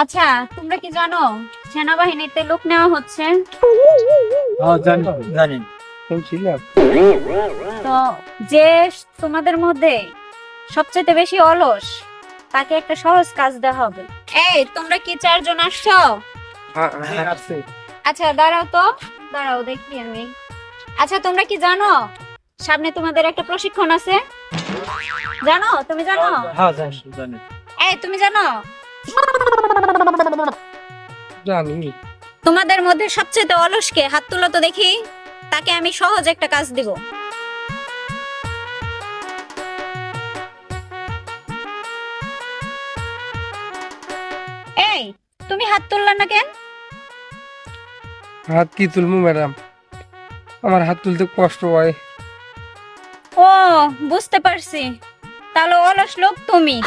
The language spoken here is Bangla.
আচ্ছা, তোমরা কি জানো সেনাবাহিনীতে লোক নেওয়া হচ্ছে? জানি। তো যে তোমাদের মধ্যে সবচেয়ে বেশি অলস তাকে একটা সহজ কাজ দেওয়া হবে। এই, তোমরা কি 4 জন আসছো? আচ্ছা, দাঁড়াও তো, দাঁড়াও দেখি আমি। আচ্ছা, তোমরা কি জানো সামনে তোমাদের একটা প্রশিক্ষণ আছে? জানো? তুমি জানো? জানি। এই, তুমি জানো জানি। তোমাদের মধ্যে সবচেয়ে অলস কে? হাত তুলো তো দেখি, তাকে আমি সহজ একটা কাজ দিব। এই, তুমি হাত তুললা না কেন? হাত কি তুলবো ম্যাডাম? আমার হাত তুলতে কষ্ট হয়। ও, বুঝতে পারছি, তাহলে অলস লোক তুমি।